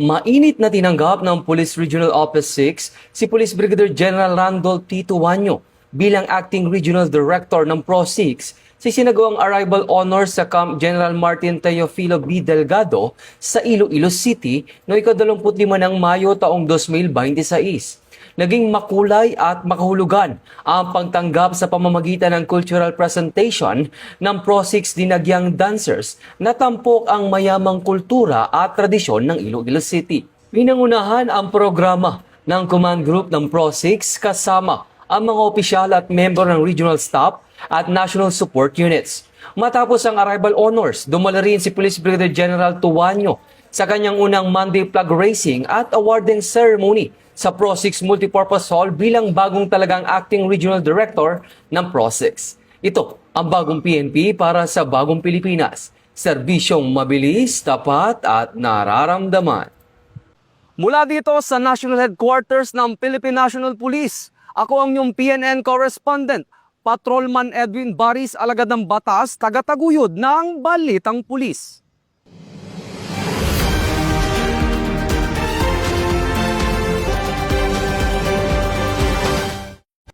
Mainit na tinanggap ng Police Regional Office 6 si Police Brigadier General Randolph T. Tuanyo bilang Acting Regional Director ng PRO6 sa sinagawang arrival honor sa Camp General Martin Teofilo B. Delgado sa Iloilo City noong 25 ng Mayo taong 2026. Naging makulay at makahulugan ang pagtanggap sa pamamagitan ng cultural presentation ng PRO6 Dinagyang Dancers na tampok ang mayamang kultura at tradisyon ng Iloilo City. Pinangunahan ang programa ng Command Group ng PRO6 kasama ang mga opisyal at member ng regional staff at national support units. Matapos ang arrival honors, dumala rin si Police Brigadier General Tuanyo sa kanyang unang Monday flag raising at awarding ceremony sa PRO6 Multipurpose Hall bilang bagong talagang Acting Regional Director ng PRO6. Ito ang bagong PNP para sa bagong Pilipinas. Serbisyong mabilis, tapat at nararamdaman. Mula dito sa National Headquarters ng Philippine National Police, ako ang iyong PNN correspondent, Patrolman Edwin Baris, alagad ng batas, tagataguyod ng Balitang Pulis.